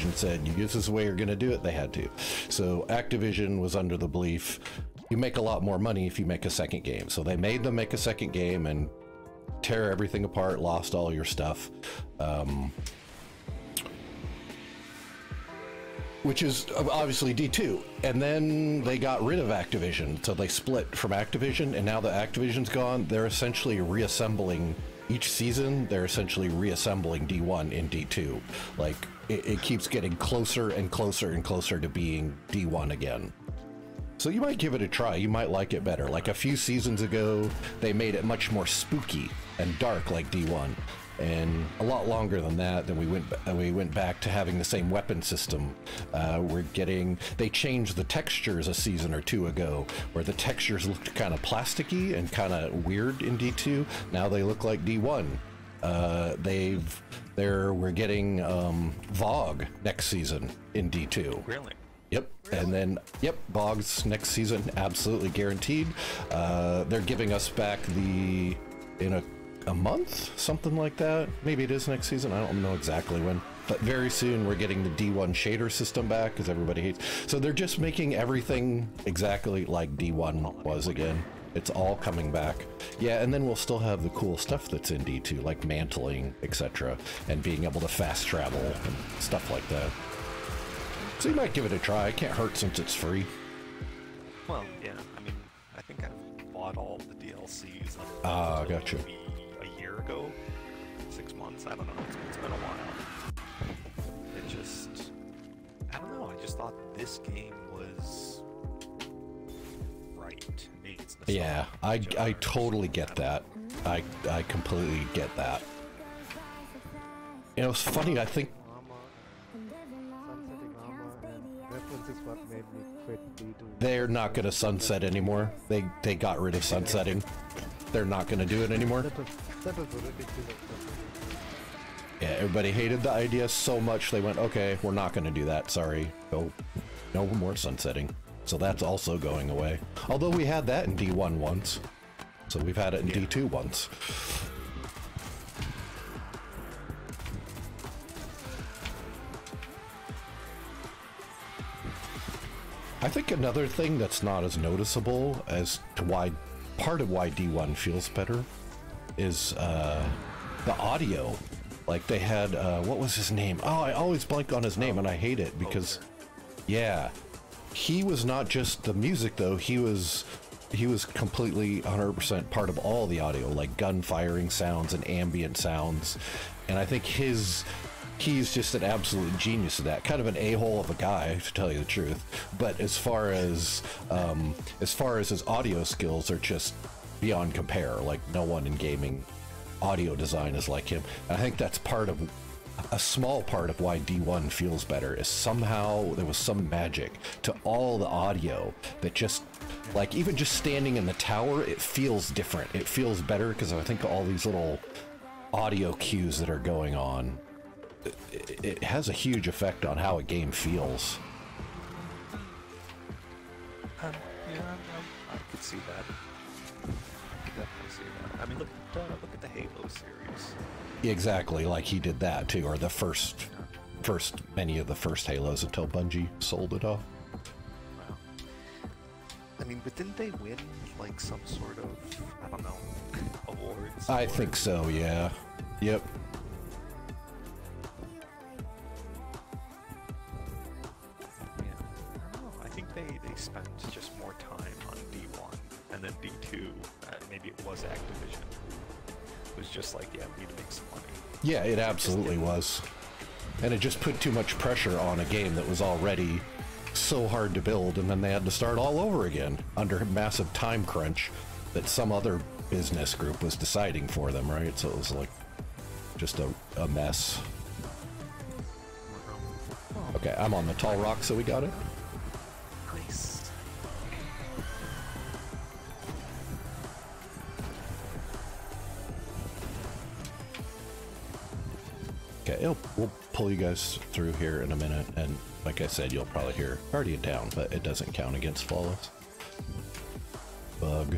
Activision said, this is the way you're going to do it, they had to. So Activision was under the belief, you make a lot more money if you make a second game. So they made them make a second game and tear everything apart, lost all your stuff. Which is obviously D2. And then they got rid of Activision. So they split from Activision, and now that Activision's gone, they're essentially reassembling each season. They're essentially reassembling D1 in D2. Like, it keeps getting closer and closer and closer to being D1 again. So you might give it a try. You might like it better. Like a few seasons ago, they made it much more spooky and dark like D1. And a lot longer than that, then we went back to having the same weapon system. They changed the textures a season or two ago, where the textures looked kind of plasticky and kind of weird in D2. Now they look like D1. We're getting VOG next season in D2. Really? Yep. And then, VOG's next season, absolutely guaranteed. They're giving us back in a month, something like that. Maybe it is next season. I don't know exactly when, but very soon we're getting the D1 shader system back because everybody hates. So they're just making everything exactly like D1 was again. It's all coming back. Yeah, and then we'll still have the cool stuff that's in D2, like mantling, etc., and being able to fast travel and stuff like that. So you might give it a try. It can't hurt since it's free. Well, yeah. I mean, I think I've bought all the DLCs. Gotcha. Maybe a year ago, 6 months. I don't know. It's been a while. It just, I don't know. I just thought this game was right. Maybe it's nostalgic. Yeah, I totally get that. I completely get that. You know, it's funny. I think. They're not going to sunset anymore. They got rid of sunsetting. They're not going to do it anymore. Yeah, everybody hated the idea so much they went, okay, we're not going to do that. Sorry. No more sunsetting. So that's also going away. Although we had that in D1 once. So we've had it in D2 once. I think another thing that's not as noticeable as to why part of why D1 feels better is the audio. Like they had what was his name? Oh, I always blank on his name and I hate it because yeah, he was not just the music though. He was completely 100% part of all the audio, like gun firing sounds and ambient sounds. And I think he's just an absolute genius of that. Kind of an a-hole of a guy, to tell you the truth. But as far as his audio skills are just beyond compare. Like no one in gaming audio design is like him. And I think that's a small part of why D1 feels better is somehow there was some magic to all the audio that just, like even just standing in the tower, it feels different. It feels better because I think all these little audio cues that are going on, it has a huge effect on how a game feels. Yeah, I could see that. I could definitely see that. I mean, look at the Halo series. Exactly, like he did that too, or the first many of the first Halos until Bungie sold it off. Wow. I mean, but didn't they win like some sort of, I don't know, awards? I think so, yeah. Yep. They spent just more time on D1, and then D2, maybe it was Activision. It was just like, yeah, we need to make some money. Yeah, it absolutely was. And it just put too much pressure on a game that was already so hard to build, and then they had to start all over again under a massive time crunch that some other business group was deciding for them, right? So it was like just a mess. Okay, I'm on the tall rock, so we got it. Nice. Okay, we'll pull you guys through here in a minute, and like I said, you'll probably hear Guardian down, but it doesn't count against Flawless. Bug.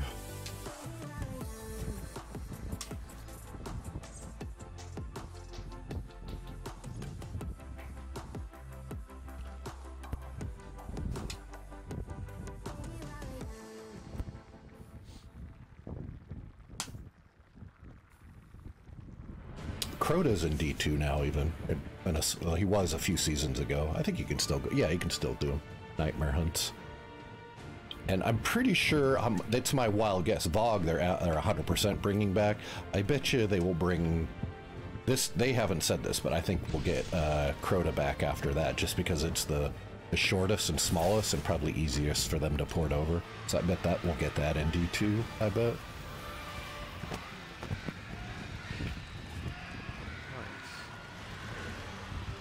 Crota's in D2 now, even. Well, he was a few seasons ago. I think he can still go. Yeah, he can still do nightmare hunts. And I'm pretty sure, that's my wild guess, Vogue they're 100% bringing back. I bet you they will bring this. They haven't said this, but I think we'll get Crota back after that, just because it's the shortest and smallest and probably easiest for them to port over. So I bet that we'll get that in D2, I bet.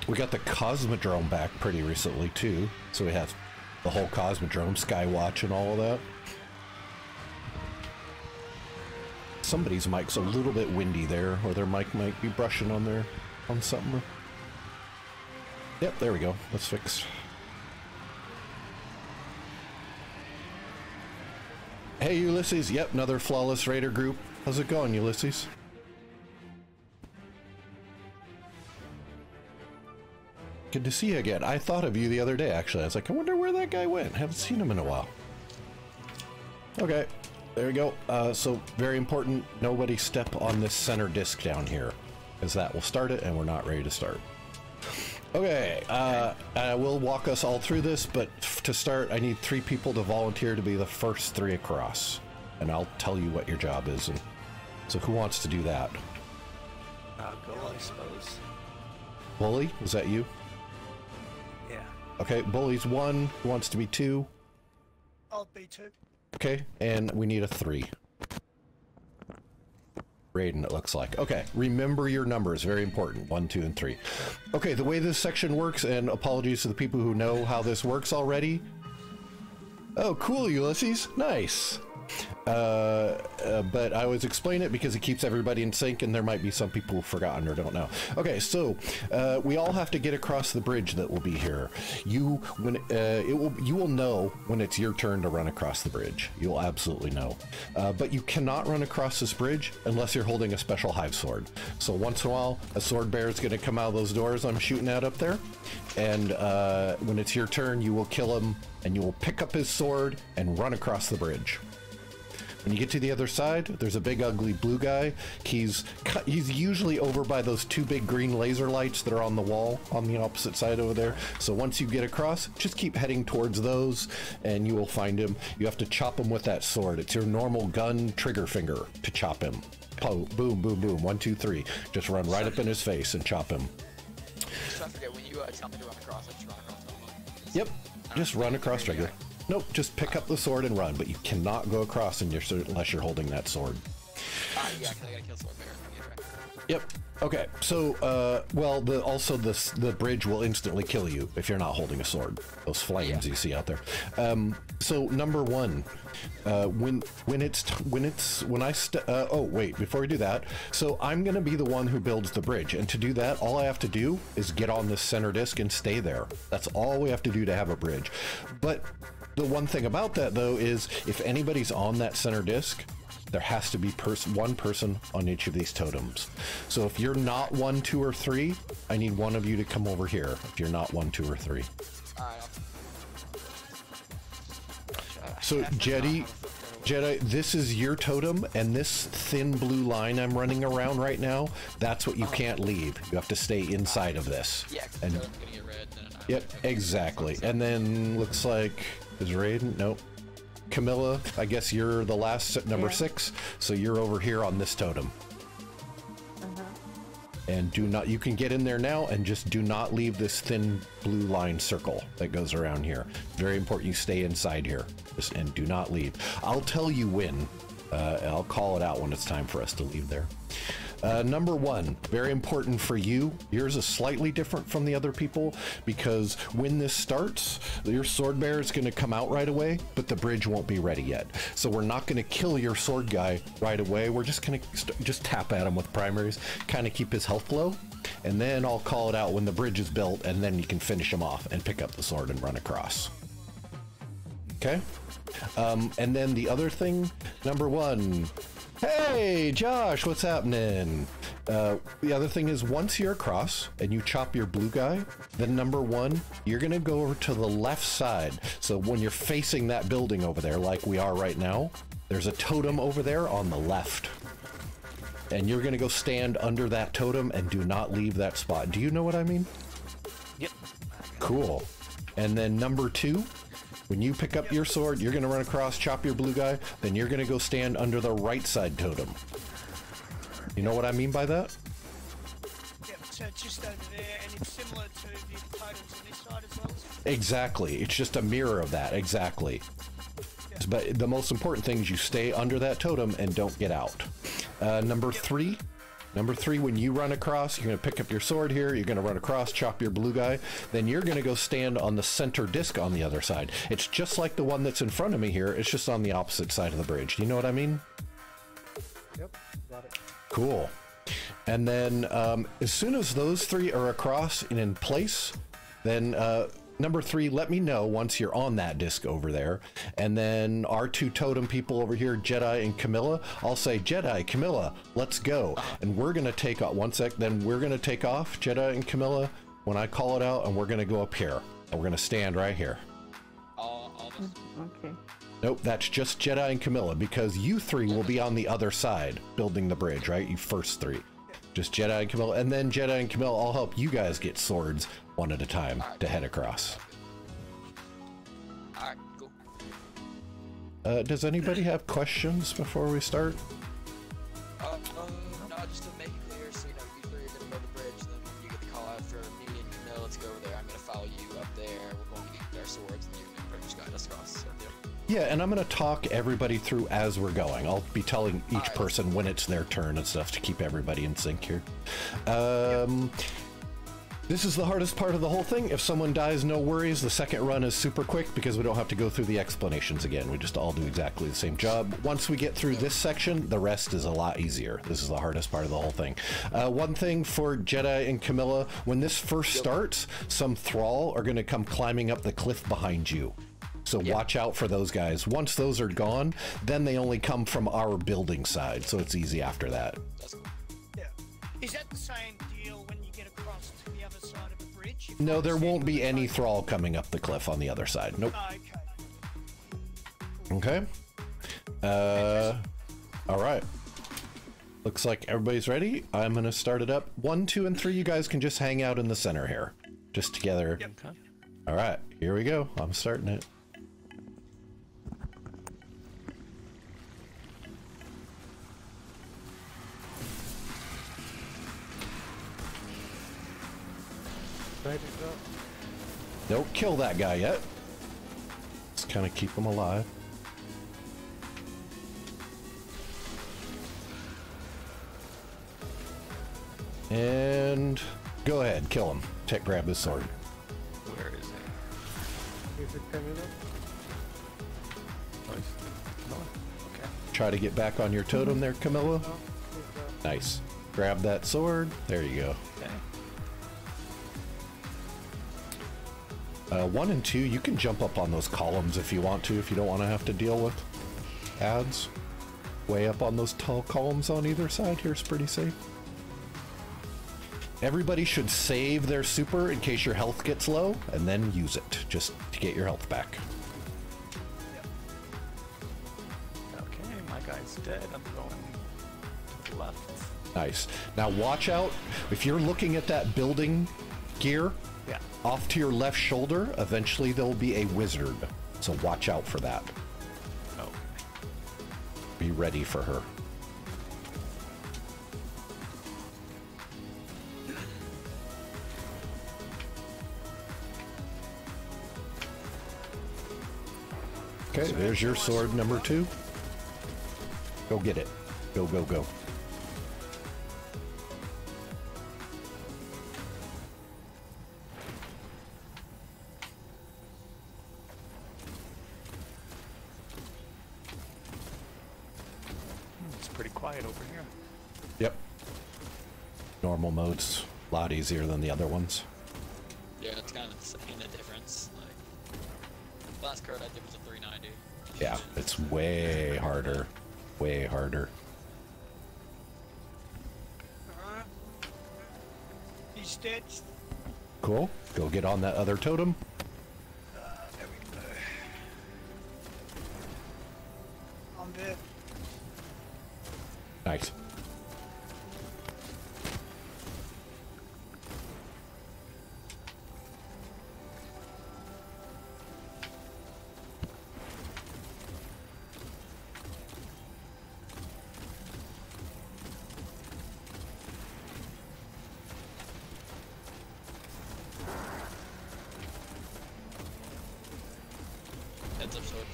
We got the Cosmodrome back pretty recently too, so we have the whole Cosmodrome, Skywatch, and all of that. Somebody's mic's a little bit windy there, or their mic might be brushing on something. Yep, there we go. That's fixed. Hey, Ulysses. Yep, another Flawless Raider group. How's it going, Ulysses? Good to see you again. I thought of you the other day, actually. I was like, I wonder where that guy went. Haven't seen him in a while. Okay, there we go. So, very important, nobody step on this center disc down here, because that will start it, and we're not ready to start. Okay, I will walk us all through this, but to start, I need 3 people to volunteer to be the first 3 across, and I'll tell you what your job is. And so, who wants to do that? Go, I suppose. Bully, was that you? Okay, Bully's 1. Who wants to be 2? I'll be 2. Okay, and we need a 3. Raiden, it looks like. Okay, remember your numbers, very important. 1, 2, and 3. Okay, the way this section works, and apologies to the people who know how this works already. Oh, cool, Ulysses. Nice. But I always explain it because it keeps everybody in sync, and there might be some people who've forgotten or don't know. Okay, so we all have to get across the bridge that will be here. You will know when it's your turn to run across the bridge. You'll absolutely know. But you cannot run across this bridge unless you're holding a special hive sword. So once in a while, a sword bear is going to come out of those doors I'm shooting at up there, and when it's your turn, you will kill him, and you will pick up his sword and run across the bridge. When you get to the other side, there's a big ugly blue guy. He's usually over by those 2 big green laser lights that are on the wall on the opposite side over there. So once you get across, just keep heading towards those and you will find him. You have to chop him with that sword. It's your normal gun trigger finger to chop him. Oh, boom, boom, boom. 1, 2, 3. Just run right up in his face and chop him. Just I forget, when you tell me to run across, I just run across. Yep, just run across regular. Nope, just pick up the sword and run, but you cannot go across unless you're holding that sword. Yeah, 'cause I gotta kill sword bear. Yep. Okay. So, well, the bridge will instantly kill you if you're not holding a sword. Those flames you see out there. So number 1, when oh wait, before we do that, so I'm gonna be the one who builds the bridge, and to do that, all I have to do is get on this center disc and stay there. That's all we have to do to have a bridge. But the one thing about that, though, is if anybody's on that center disc, there has to be one person on each of these totems. So if you're not 1, 2, or 3, I need one of you to come over here. If you're not 1, 2, or 3. So Jedi, this is your totem, and this thin blue line I'm running around right now, that's what you can't leave. You have to stay inside of this. Yeah, and the totem's gonna get red. Yep, exactly. And then looks like, is Raiden? Nope. Camilla, I guess you're the last, number 6, so you're over here on this totem. And you can get in there now, and just do not leave this thin blue line circle that goes around here. Very important you stay inside here, and do not leave. I'll tell you when. I'll call it out when it's time for us to leave there. Number 1, very important for you. Yours is slightly different from the other people because when this starts, your sword bear is going to come out right away, but the bridge won't be ready yet. So we're not going to kill your sword guy right away. We're just going to just tap at him with primaries, kind of keep his health low, and then I'll call it out when the bridge is built, and then you can finish him off and pick up the sword and run across. Okay? And then the other thing, number 1, hey, Josh, what's happening? The other thing is, once you're across and you chop your blue guy, then number 1, you're going to go over to the left side. So when you're facing that building over there, like we are right now, there's a totem over there on the left. and you're going to go stand under that totem and do not leave that spot. Do you know what I mean? Yep. Cool. And then number 2, when you pick up your sword, you're going to run across, chop your blue guy, then you're going to go stand under the right side totem. You know what I mean by that? Yeah, so it's just over there, and it's similar to the totems on this side as well. Exactly. It's just a mirror of that. Exactly. But the most important thing is you stay under that totem and don't get out. Number 3, when you run across, you're going to pick up your sword here, you're going to run across, chop your blue guy, then you're going to go stand on the center disc on the other side. It's just like the one that's in front of me here, it's just on the opposite side of the bridge. Do you know what I mean? Yep, got it. Cool. And then as soon as those 3 are across and in place, then number 3, let me know once you're on that disc over there. And then our 2 totem people over here, Jedi and Camilla, I'll say, Jedi, Camilla, let's go. And we're going to take off. One sec, then we're going to take off, Jedi and Camilla, when I call it out, and we're going to go up here. And we're going to stand right here. All of us. Okay. Nope, that's just Jedi and Camilla, because you 3 will be on the other side building the bridge, right? You first 3. Just Jedi and Camilla, and then Jedi and Camilla, I'll help you guys get swords one at a time to head across. Alright, cool. Does anybody have questions before we start? No, just to make it clear, so you know, you 3 are gonna build the bridge, and then when you get the call out for me and Camille, let's go there. I'm gonna follow you up there. We're going to get our swords, and you're gonna just guide us across. So, Yeah, and I'm going to talk everybody through as we're going. I'll be telling each Alright. person when it's their turn and stuff to keep everybody in sync here. This is the hardest part of the whole thing. If someone dies, no worries. The second run is super quick because we don't have to go through the explanations again. We just all do exactly the same job. Once we get through this section, the rest is a lot easier. This is the hardest part of the whole thing. One thing for Jedi and Camilla, when this first starts, some Thrall are going to come climbing up the cliff behind you. So watch out for those guys. Once those are gone, then they only come from our building side, so it's easy after that. Yeah. Is that the same deal when you get across to the other side of the bridge? If No, you there stand won't on be the any totem- Thrall coming up the cliff on the other side. Nope. Okay. Okay. All right. Looks like everybody's ready. I'm going to start it up. 1, 2, and 3, you guys can just hang out in the center here. Just together. Yep. All right, here we go. I'm starting it. Ready to go. Don't kill that guy yet. Let's kind of keep him alive. And go ahead, kill him. Grab his sword. Where is it? Is it Camilla? Nice. No. Okay. Try to get back on your totem there, Camilla. No, it's Nice. Grab that sword. There you go. Okay. 1 and 2, you can jump up on those columns if you want to, if you don't want to have to deal with ads. Way up on those tall columns on either side here is pretty safe. Everybody should save their super in case your health gets low, and then use it, just to get your health back. Okay, my guy's dead. I'm going to the left. Nice. Now watch out, if you're looking at that building gear, Yeah. off to your left shoulder, eventually there'll be a wizard. So watch out for that. Oh. Be ready for her. Okay, there's your sword number 2. Go get it. Go, go, go. It's pretty quiet over here. Yep. Normal mode's a lot easier than the other ones. Yeah, it's kind of seeing the difference. Like, last card I did was a 390. Yeah, it's way harder. Way harder. Alright. He's dead. Cool. Go get on that other totem. There we go. I'm there. Nice. other swords.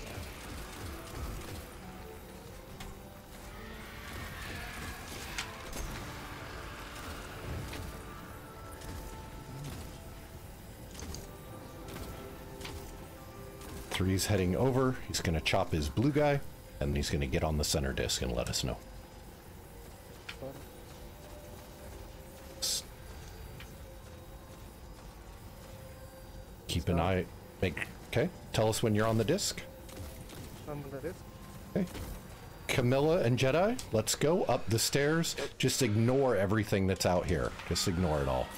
Three's heading over. He's going to chop his blue guy, and he's going to get on the center disc and let us know. Keep an eye. Okay. Tell us when you're on the disc. I'm on the disc. Okay. Camilla and Jedi, let's go up the stairs. Just ignore everything that's out here. Just ignore it all.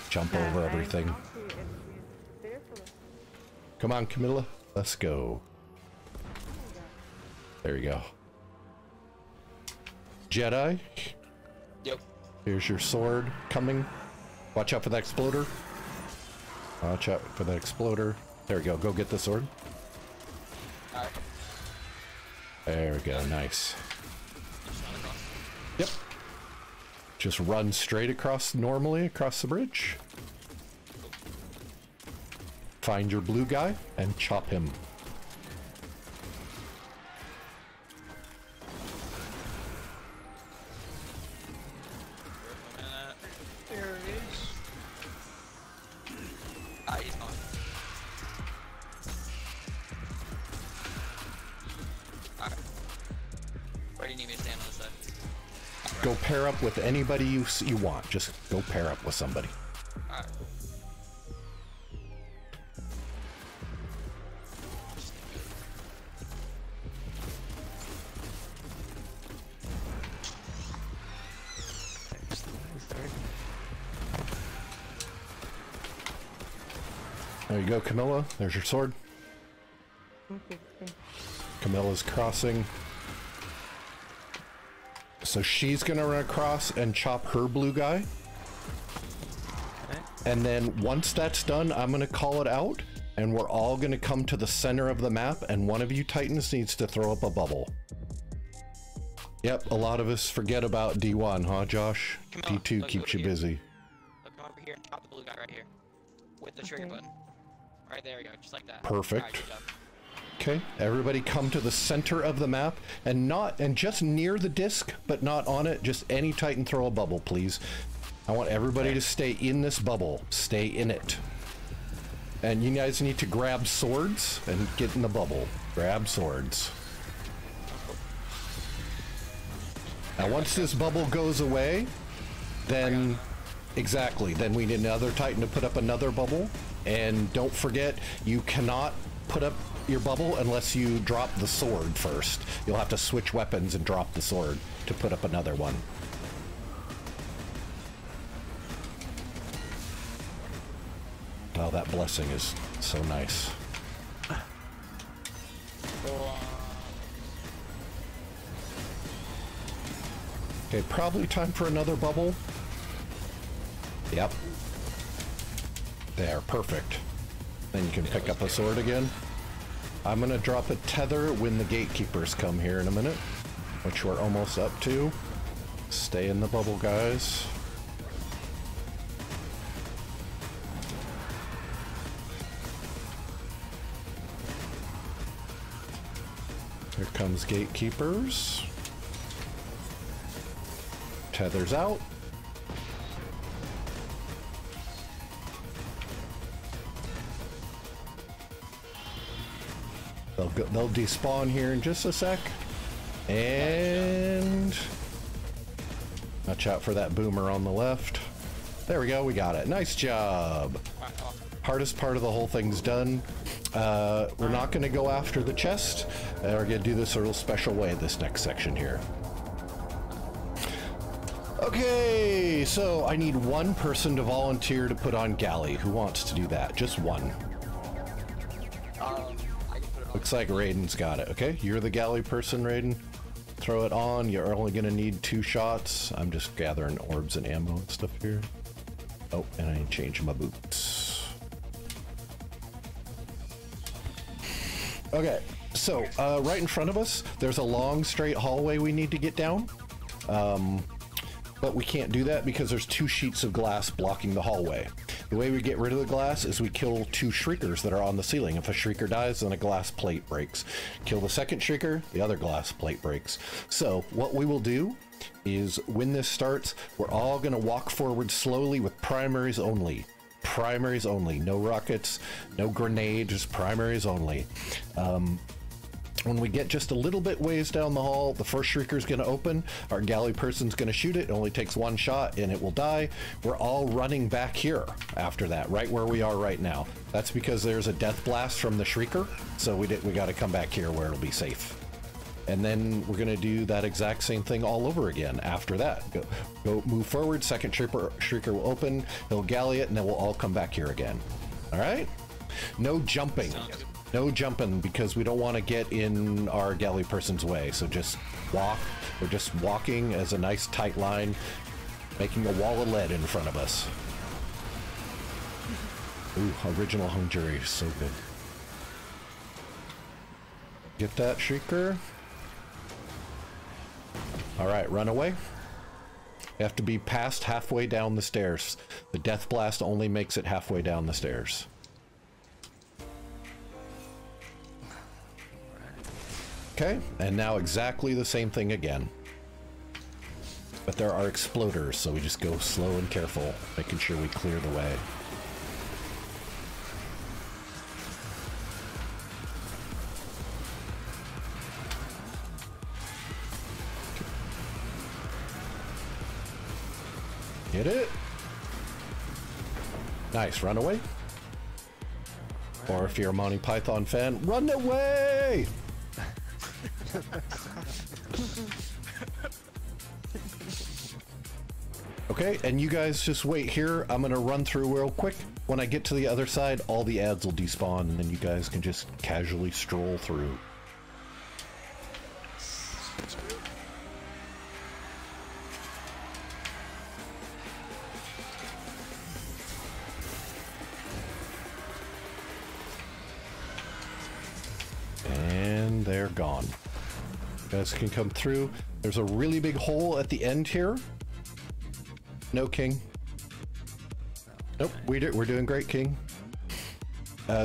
Jump over everything. Come on, Camilla. Let's go. There you go. Jedi. Yep. Here's your sword coming. Watch out for that exploder. Watch out for that exploder. There we go. Go get the sword. Alright. There we go. Nice. Yep. Just run straight across normally across the bridge. Find your blue guy and chop him. There it is. Ah, he's gone. Alright. Where do you need me to stand on this side? Go pair up with anybody you want. Just go pair up with somebody. Alright. There you go, Camilla. There's your sword. Camilla's crossing. So she's gonna run across and chop her blue guy. And then once that's done, I'm gonna call it out, and we're all gonna come to the center of the map, and one of you Titans needs to throw up a bubble. Yep, a lot of us forget about D1, huh, Josh? Camilla, D2 look keeps over you here. busy. Look, come over here and chop the blue guy right here. With the trigger button. Right there we go, just like that. Perfect. Alright, good job. Okay, everybody come to the center of the map and just near the disc, but not on it. Just any Titan throw a bubble, please. I want everybody to stay in this bubble. Stay in it. And you guys need to grab swords and get in the bubble. Grab swords. Now once this bubble goes away, then exactly, then we need another Titan to put up another bubble. And don't forget, you cannot put up your bubble unless you drop the sword first. You'll have to switch weapons and drop the sword to put up another one. Oh, that blessing is so nice. Okay, probably time for another bubble. Yep. There, perfect. Then you can pick up a sword again. I'm gonna drop a tether when the gatekeepers come here in a minute, which we're almost up to. Stay in the bubble, guys. Here comes gatekeepers. Tether's out. They'll despawn here in just a sec. And watch out for that boomer on the left. There we go, we got it. Nice job. Hardest part of the whole thing's done. We're not going to go after the chest. We're going to do this a little special way this next section here. Okay, so I need one person to volunteer to put on galley. Who wants to do that? Just one. I can put it on. Looks like Raiden's got it. Okay, you're the galley person, Raiden. Throw it on. You're only going to need 2 shots. I'm just gathering orbs and ammo and stuff here. Oh, and I changed my boots. Okay, so right in front of us, there's a long straight hallway we need to get down. but we can't do that because there's 2 sheets of glass blocking the hallway. The way we get rid of the glass is we kill 2 shriekers that are on the ceiling. If a shrieker dies, then a glass plate breaks. Kill the second shrieker, the other glass plate breaks. So what we will do is when this starts, we're all going to walk forward slowly with primaries only. Primaries only. No rockets, no grenades, just primaries only. When we get just a little bit ways down the hall, the first shrieker is going to open. Our galley person's going to shoot it. It only takes 1 shot and it will die. We're all running back here after that, right where we are right now. That's because there's a death blast from the shrieker. So we got to come back here where it'll be safe. And then we're going to do that exact same thing all over again after that. Go move forward. Second shrieker will open. He'll galley it and then we'll all come back here again. All right? No jumping. No jumping because we don't want to get in our galley person's way. So just walk. We're just walking as a nice tight line, making a wall of lead in front of us. Ooh, original hung jury. So good. Get that, shrieker. All right, run away. You have to be past halfway down the stairs. The death blast only makes it halfway down the stairs. Okay, and now exactly the same thing again. But there are exploders, so we just go slow and careful, making sure we clear the way. Hit it. Nice, run away. Or if you're a Monty Python fan, run away! Okay, and you guys just wait here. I'm gonna run through real quick. When I get to the other side, all the ads will despawn, and then you guys can just casually stroll through. And they're gone. You guys can come through. There's a really big hole at the end here. No, King. Nope, we're doing great, King.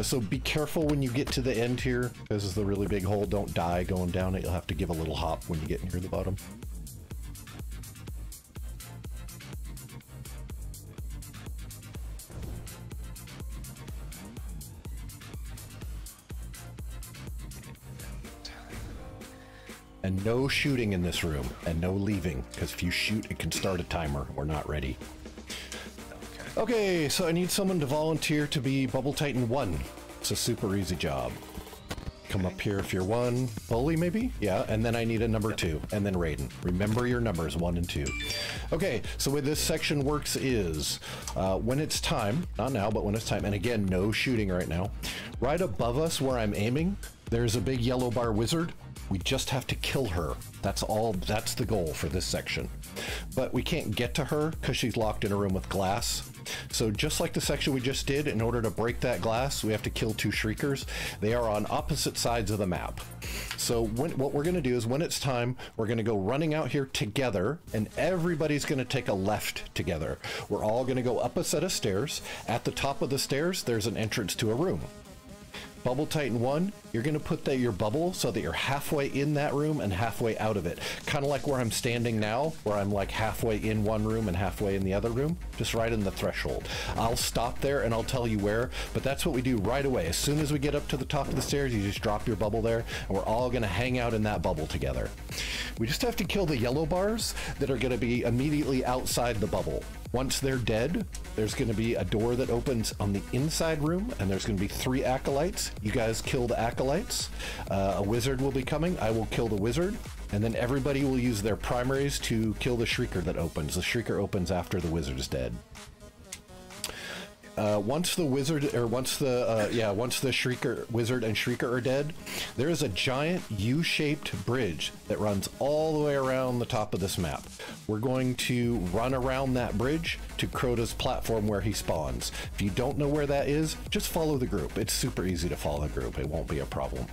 So be careful when you get to the end here. This is the really big hole. Don't die going down it. You'll have to give a little hop when you get near the bottom. And no shooting in this room, and no leaving, because if you shoot, it can start a timer. We're not ready. Okay, so I need someone to volunteer to be Bubble Titan 1. It's a super easy job. Come up here if you're 1. Bully, maybe? Yeah, and then I need a number 2, and then Raiden. Remember your numbers, 1 and 2. Okay, so the way this section works is, when it's time, not now, but when it's time, and again, no shooting right now, right above us where I'm aiming, there's a big yellow bar wizard. We just have to kill her. That's all. That's the goal for this section. But we can't get to her because she's locked in a room with glass. So just like the section we just did, in order to break that glass, we have to kill 2 shriekers. They are on opposite sides of the map. So what we're going to do is when it's time, we're going to go running out here together, and everybody's going to take a left together. We're all going to go up a set of stairs. At the top of the stairs, there's an entrance to a room. Bubble Titan 1, you're going to put your bubble so that you're halfway in that room and halfway out of it. Kind of like where I'm standing now, where I'm like halfway in one room and halfway in the other room, just right in the threshold. I'll stop there and I'll tell you where, but that's what we do right away. As soon as we get up to the top of the stairs, you just drop your bubble there, and we're all going to hang out in that bubble together. We just have to kill the yellow bars that are going to be immediately outside the bubble. Once they're dead, there's going to be a door that opens on the inside room, and there's going to be 3 acolytes. You guys kill the acolytes. A wizard will be coming. I will kill the wizard, and then everybody will use their primaries to kill the shrieker that opens. The shrieker opens after the wizard is dead. Once the wizard, or once the Shrieker, wizard and Shrieker are dead, there is a giant U-shaped bridge that runs all the way around the top of this map. We're going to run around that bridge to Crota's platform where he spawns. If you don't know where that is, just follow the group. It's super easy to follow the group. It won't be a problem.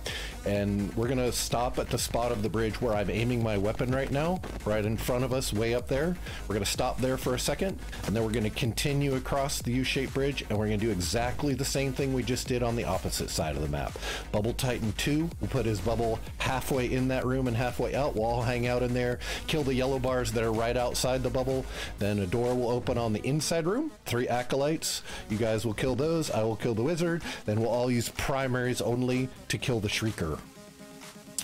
And we're gonna stop at the spot of the bridge where I'm aiming my weapon right now, right in front of us, way up there. We're gonna stop there for a second, and then we're gonna continue across the U-shaped bridge, and we're gonna do exactly the same thing we just did on the opposite side of the map. Bubble Titan 2 will put his bubble halfway in that room and halfway out. We'll all hang out in there, kill the yellow bars that are right outside the bubble. Then a door will open on the inside room. 3 acolytes. You guys will kill those. I will kill the wizard. Then we'll all use primaries only to kill the Shrieker.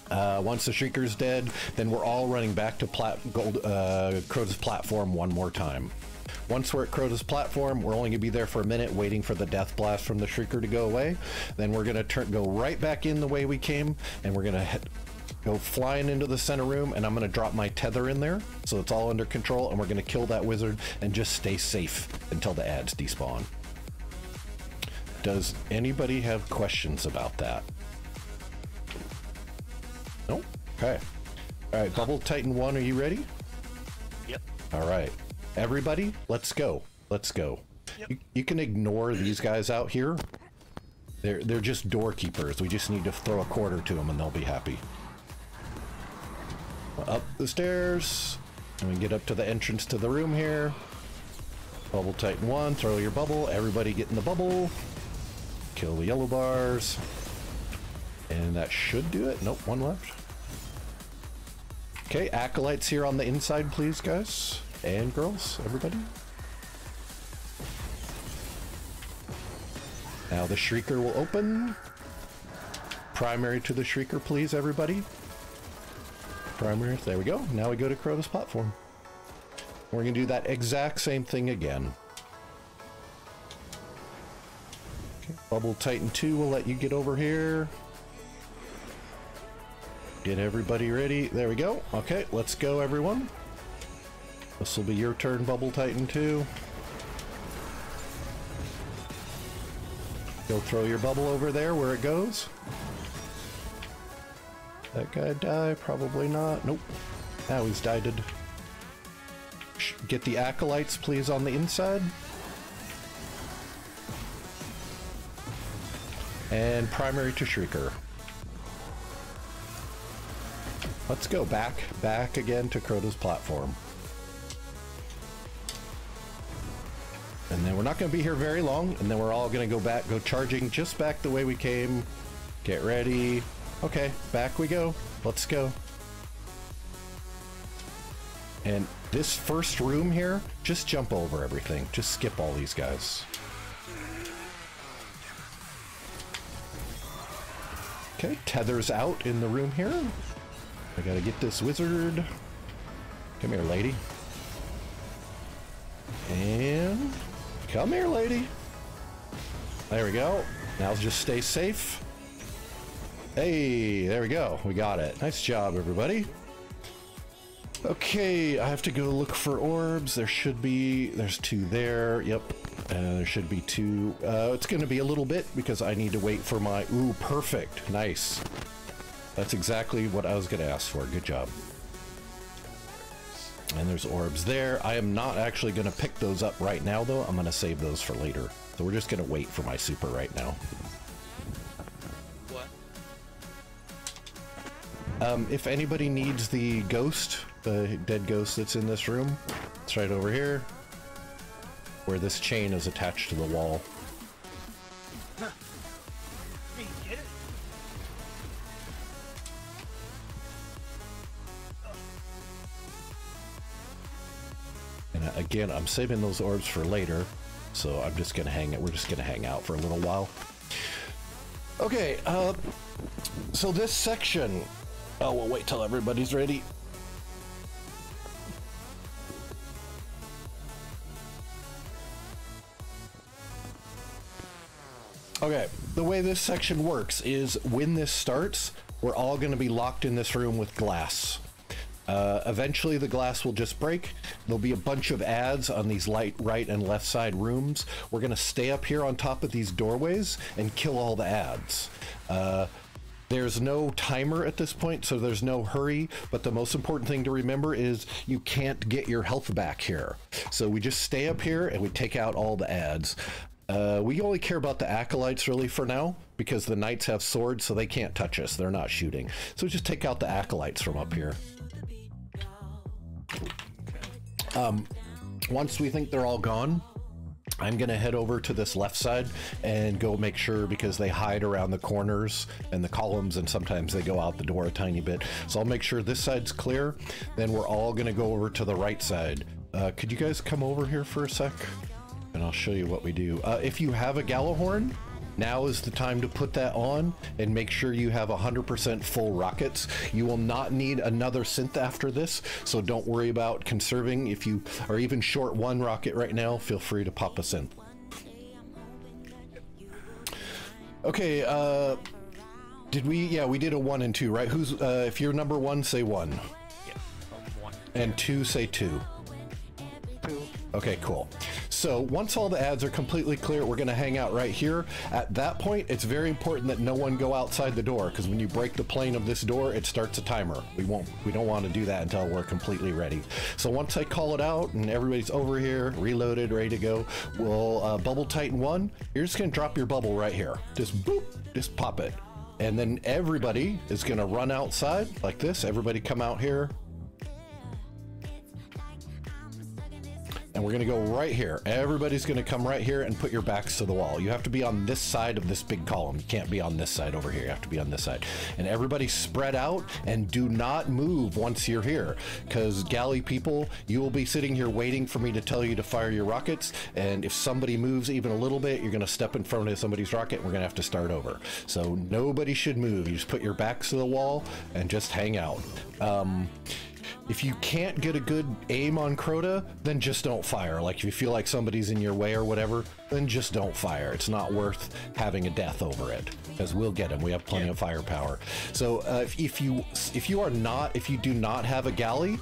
Once the Shrieker's dead, then we're all running back to Crota's platform one more time. Once we're at Crota's platform, we're only gonna be there for a minute waiting for the death blast from the Shrieker to go away. Then we're gonna go right back in the way we came, and we're gonna go flying into the center room, and I'm gonna drop my tether in there so it's all under control, and we're gonna kill that wizard and just stay safe until the ads despawn. Does anybody have questions about that? No? Okay. All right, Bubble Titan 1, are you ready? Yep. All right. Everybody, let's go. Let's go. Yep. You can ignore these guys out here. They're just doorkeepers. We just need to throw a quarter to them and they'll be happy. Up the stairs. And we get up to the entrance to the room here. Bubble Titan 1, throw your bubble. Everybody get in the bubble. Kill the yellow bars. And that should do it. Nope, one left. Okay, acolytes here on the inside, please, guys. And girls, everybody. Now the Shrieker will open. Primary to the Shrieker, please, everybody. Primary, there we go. Now we go to Crota's platform. We're gonna do that exact same thing again. Okay, Bubble Titan 2 will let you get over here. Get everybody ready. There we go. Okay, let's go, everyone. This will be your turn, Bubble Titan 2. Go throw your bubble over there where it goes. That guy die? Probably not. Nope. Now he's died. Get the acolytes, please, on the inside. And primary to Shrieker. Let's go back again to Crota's platform. And then we're not going to be here very long, and then we're all going to go charging just back the way we came. Get ready. Okay, back we go. Let's go. And this first room here, just jump over everything. Just skip all these guys. Okay, tether's out in the room here. I gotta get this wizard. Come here, lady. And come here, lady. There we go. Now just stay safe. Hey, there we go. We got it. Nice job, everybody. Okay, I have to go look for orbs. There's 2 there. Yep. There should be 2. It's gonna be a little bit because I need to wait for my, ooh, perfect. Nice. That's exactly what I was gonna ask for. Good job. And there's orbs there. I am not actually gonna pick those up right now though. I'm gonna save those for later. So we're just gonna wait for my super right now. What? If anybody needs the ghost, the dead ghost that's in this room, it's right over here, where this chain is attached to the wall. Huh. Hey, get it? And again, I'm saving those orbs for later, so I'm just gonna we're just gonna hang out for a little while. Okay, so this section, oh, we'll wait till everybody's ready. Okay, the way this section works is when this starts, we're all going to be locked in this room with glass. Eventually the glass will just break. There'll be a bunch of ads on these right and left side rooms. We're gonna stay up here on top of these doorways and kill all the ads. There's no timer at this point, so there's no hurry, but the most important thing to remember is you can't get your health back here. So we just stay up here and we take out all the ads. We only care about the acolytes really for now, because the knights have swords, so they can't touch us. They're not shooting. So just take out the acolytes from up here. Once we think they're all gone, I'm gonna head over to this left side and go make sure, because they hide around the corners and the columns, and sometimes they go out the door a tiny bit. So I'll make sure this side's clear. Then we're all gonna go over to the right side. Could you guys come over here for a sec? And I'll show you what we do. If you have a Gallahorn, now is the time to put that on and make sure you have 100% full rockets. You will not need another synth after this, so don't worry about conserving. If you are even short one rocket right now, feel free to pop a synth. Okay, we did a 1 and 2, right? Who's, if you're number 1, say 1. Yeah, 1. And 2, say 2. 2. Okay, cool. So once all the ads are completely clear, we're gonna hang out right here. At that point, it's very important that no one go outside the door, because when you break the plane of this door, it starts a timer. We don't want to do that until we're completely ready. So once I call it out and everybody's over here, reloaded, ready to go, we'll bubble tighten 1. You're just gonna drop your bubble right here. Just boop, just pop it. And then everybody is gonna run outside like this. Everybody come out here. And we're gonna go right here. Everybody's gonna come right here and put your backs to the wall. You have to be on this side of this big column. You can't be on this side over here. You have to be on this side. And everybody spread out and do not move once you're here. Because galley people, you will be sitting here waiting for me to tell you to fire your rockets. And if somebody moves even a little bit, you're gonna step in front of somebody's rocket and we're gonna have to start over. So nobody should move. You just put your backs to the wall and just hang out. If you can't get a good aim on Crota, then just don't fire. Like if you feel like somebody's in your way or whatever, then just don't fire. It's not worth having a death over it, because we'll get him. We have plenty of firepower. So if you do not have a galley,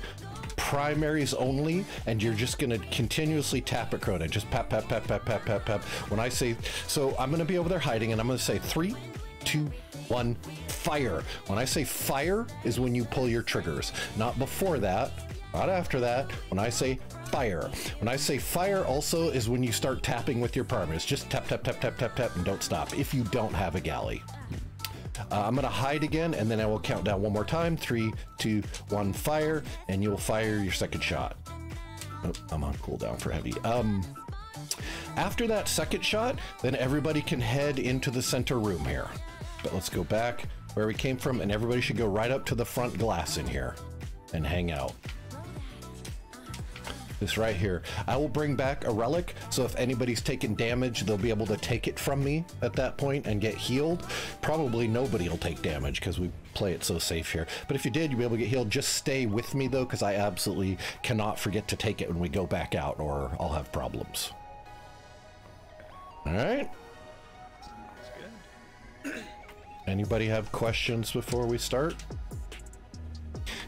primaries only, and you're just gonna continuously tap at Crota. Just pap, pap, pap, pap, pap, pap, pap. When I say, so I'm gonna be over there hiding, and I'm gonna say 3, 2, 1, fire. When I say fire is when you pull your triggers, not before that, not after that. When I say fire, when I say fire also is when you start tapping with your primaries. Just tap, tap, tap, tap, tap, tap, and don't stop if you don't have a galley. I'm gonna hide again, and then I will count down 1 more time. 3, 2, 1, fire, and you'll fire your second shot. Oh, I'm on cooldown for heavy. After that second shot, then everybody can head into the center room here. But let's go back where we came from, and everybody should go right up to the front glass in here and hang out. This right here. I will bring back a relic, so if anybody's taking damage, they'll be able to take it from me at that point and get healed. Probably nobody will take damage because we play it so safe here. But if you did, you'll be able to get healed. Just stay with me though, because I absolutely cannot forget to take it when we go back out, or I'll have problems. All right. That's good. Anybody have questions before we start?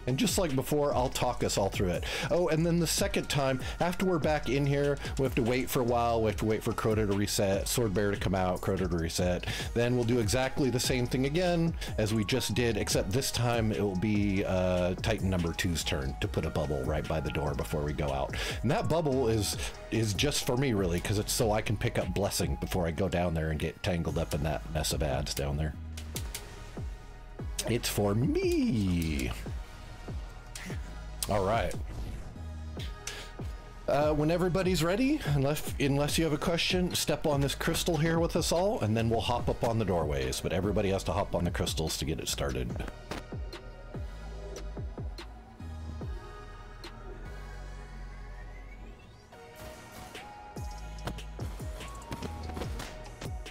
And just like before, I'll talk us all through it. Oh, and then the second time, after we're back in here, we have to wait for a while. We have to wait for Crota to reset, Swordbearer to come out, Crota to reset. Then we'll do exactly the same thing again as we just did, except this time it will be Titan number 2's turn to put a bubble right by the door before we go out. And that bubble is just for me, really, because it's so I can pick up Blessing before I go down there and get tangled up in that mess of ads down there. It's for me. All right. When everybody's ready, unless you have a question, step on this crystal here with us all, and then we'll hop up on the doorways. But everybody has to hop on the crystals to get it started.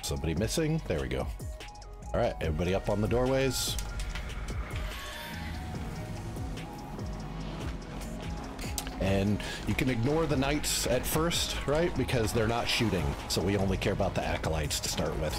Somebody missing? There we go. All right, everybody up on the doorways. And you can ignore the knights at first, right? Because they're not shooting, so we only care about the acolytes to start with.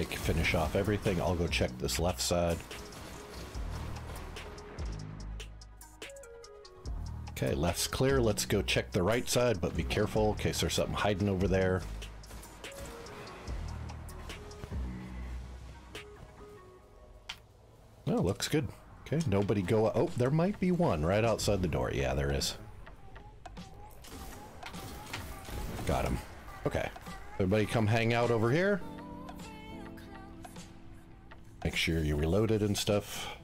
finish off everything. I'll go check this left side. Okay, left's clear. Let's go check the right side, but be careful in case there's something hiding over there. Oh, looks good. Okay, nobody go... Oh, there might be one right outside the door. Yeah, there is. Got him. Okay. Everybody come hang out over here. Make sure you reloaded and stuff.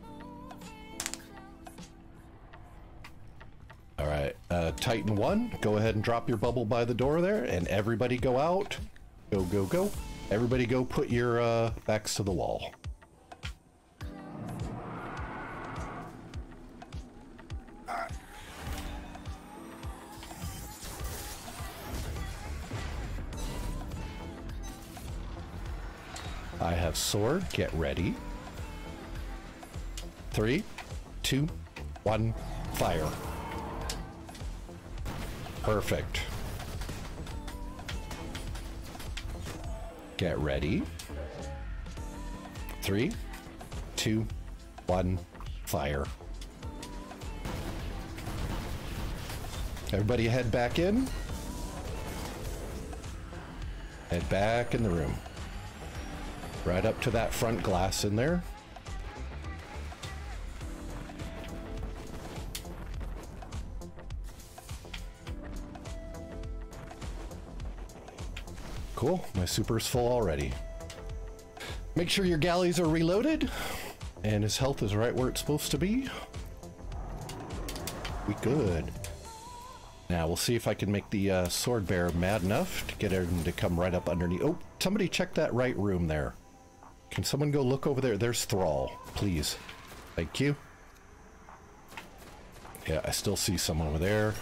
Alright, Titan 1, go ahead and drop your bubble by the door there, and everybody go out. Go, go, go. Everybody go put your backs to the wall. I have sword. Get ready. 3, 2, 1, fire. Perfect. Get ready. 3, 2, 1, fire. Everybody head back in. Head back in the room. Right up to that front glass in there. Cool, my super's full already. Make sure your galleys are reloaded and his health is right where it's supposed to be. We good. Now we'll see if I can make the sword bearer mad enough to get him to come right up underneath. Oh, somebody check that right room there. Can someone go look over there? There's Thrall, please. Thank you. Yeah, I still see someone over there.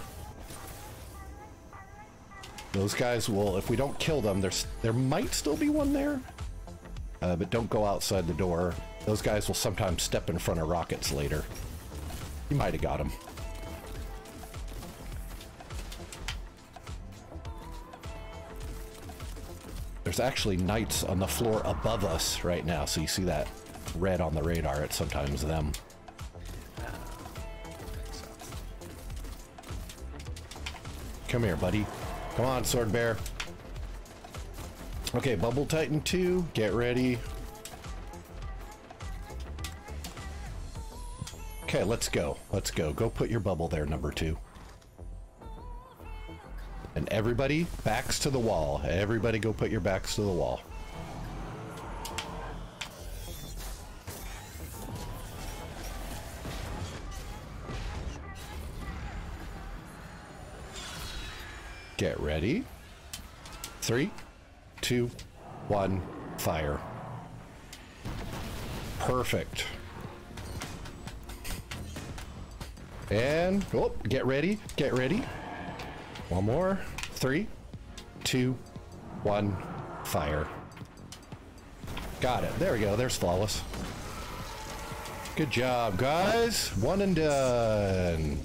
Those guys will, if we don't kill them, there might still be one there. But don't go outside the door. Those guys will sometimes step in front of rockets later. You might have got him. There's actually knights on the floor above us right now, so you see that red on the radar. It's sometimes them. Come here, buddy. Come on, sword bear. Okay, Bubble Titan 2, get ready. Okay, let's go. Let's go. Go put your bubble there, number 2. And everybody, backs to the wall. Everybody go put your backs to the wall. Get ready. 3, 2, 1, fire. Perfect. And, oh, get ready. Get ready. One more. 3, 2, 1, fire. Got it. There we go. There's flawless. Good job, guys. One and done.